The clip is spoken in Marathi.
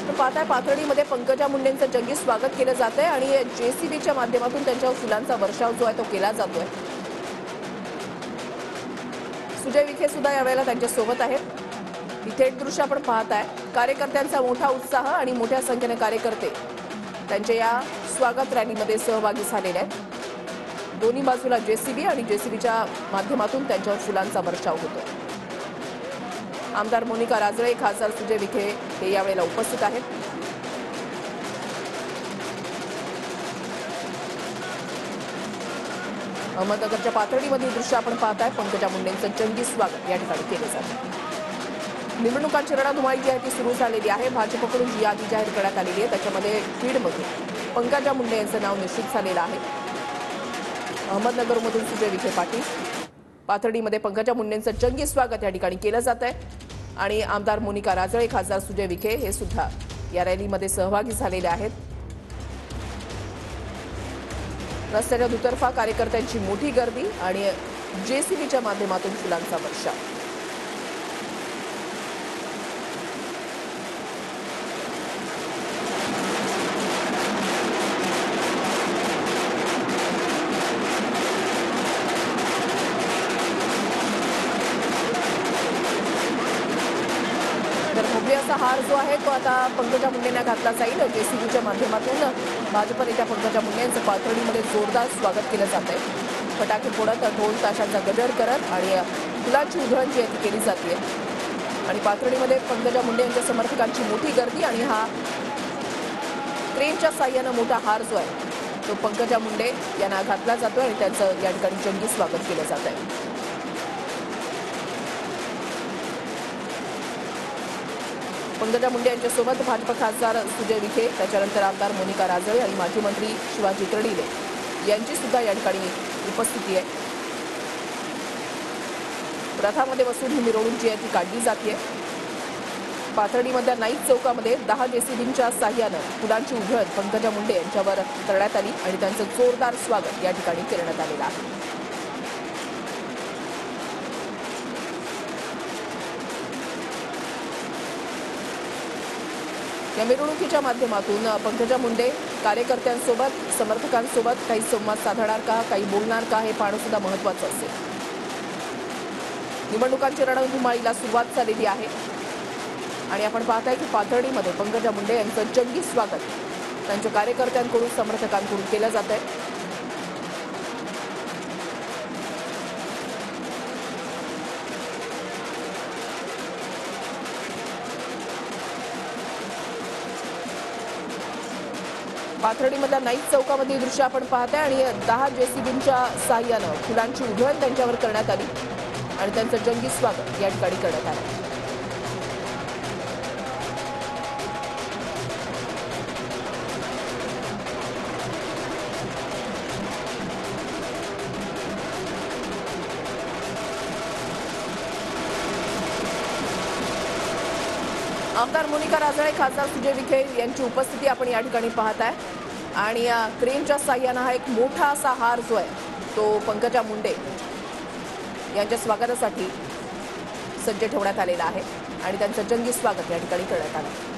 तर पाहताय पाथर्डीमध्ये पंकजा मुंडेंचं जंगी स्वागत केलं जात आहे आणि जेसीबीच्या माध्यमातून त्यांच्यावर फुलांचा वर्षाव जो आहे तो केला जातोय। सुजय विखे सुद्धा यावेळेला त्यांच्या सोबत आहेत। इथे एक दृश्य आपण पाहताय, कार्यकर्त्यांचा मोठा उत्साह आणि मोठ्या संख्येने कार्यकर्ते त्यांच्या या स्वागत रॅलीमध्ये सहभागी झालेले आहेत। दोन्ही बाजूला जेसीबी आणि जेसीबीच्या माध्यमातून त्यांच्यावर फुलांचा वर्षाव होतो। आमदार मोनिका राजळे, खासदार सुजय विखे हे यावेळेला उपस्थित आहेत। अहमदनगरच्या पाथर्डीमधील दृश्य आपण पाहताय, पंकजा मुंडेंचं जंगी स्वागत या ठिकाणी केलं जातं। निवडणुकांची रणधुमाळी जी आहे ती सुरू झालेली आहे। भाजपकडून जी यादी जाहीर करण्यात आलेली आहे त्याच्यामध्ये बीडमधून पंकजा मुंडे यांचं नाव निश्चित झालेलं आहे। अहमदनगरमधून सुजय विखे पाटील, पाथर्डीमध्ये पंकजा मुंडेंचं जंगी स्वागत या ठिकाणी केलं जात आहे आणि आमदार मोनिका राजळे, खासदार सुजय विखे हे सुद्धा या रॅलीमध्ये सहभागी झालेले आहेत। रस्त्याच्या दुतर्फा कार्यकर्त्यांची मोठी गर्दी आणि जेसीबीच्या माध्यमातून फुलांचा वर्षाव। तर भव्य असा हार जो आहे तो आता पंकजा मुंडेंना घातला जाईल। जेसीबीच्या माध्यमातून भाजप नेत्या पंकजा मुंडे यांचं पाथर्डीमध्ये जोरदार स्वागत केलं जात आहे। फटाके फोडत, ढोल ताशांचा गजर करत आणि फुलांची उधळण जी आहे ती केली जाते आणि पाथर्डीमध्ये पंकजा मुंडे यांच्या समर्थकांची मोठी गर्दी आणि हा क्रेनच्या साह्यानं मोठा हार जो आहे तो पंकजा मुंडे यांना घातला जातो आणि त्यांचं या ठिकाणी जंगी स्वागत केलं जात आहे। पंकजा मुंडे यांच्यासोबत भाजप खासदार सुजय विखे, त्याच्यानंतर आमदार मोनिका राजळे आणि माजी मंत्री शिवाजी तरडिले यांची सुद्धा या ठिकाणी उपस्थिती आहे। रथामध्ये बसून ही मिरवणूक जी आहे ती काढली जाते। पाथर्डीमधल्या नाईक चौकामध्ये 10 जेसीबींच्या साह्यानं फुलांची उधळण पंकजा मुंडे यांच्यावर करण्यात आली आणि त्यांचं जोरदार स्वागत या ठिकाणी करण्यात आलेलं आहे। या मिरवणुकीच्या माध्यमातून पंकजा मुंडे कार्यकर्त्यांसोबत, समर्थकांसोबत काही संवाद साधणार का, काही बोलणार का, हे पाहणं सुद्धा महत्त्वाचं असेल। निवडणुकांची रणधुमाळीला सुरुवात झालेली आहे आणि आपण पाहताय की पाथर्डीमध्ये पंकजा मुंडे यांचं जंगी स्वागत त्यांच्या कार्यकर्त्यांकडून, समर्थकांकडून केलं जात आहे। पाथर्डीमधल्या नाईक चौकामधील दृश्य आपण पाहताय आणि 10 जेसीबींच्या साह्यानं फुलांची उधळण त्यांच्यावर करण्यात आली आणि त्यांचं जंगी स्वागत या ठिकाणी करण्यात आलं। आमदार मोनिका राजळे, खासदार सुजय विखे यांची उपस्थिती आपण या ठिकाणी पाहताय आणि क्रेनच्या साह्यानं हा एक मोठा असा हार जो आहे तो पंकजा मुंडे यांच्या स्वागतासाठी सज्ज ठेवण्यात आलेला आहे आणि त्यांचं जंगी स्वागत या ठिकाणी करण्यात आलं।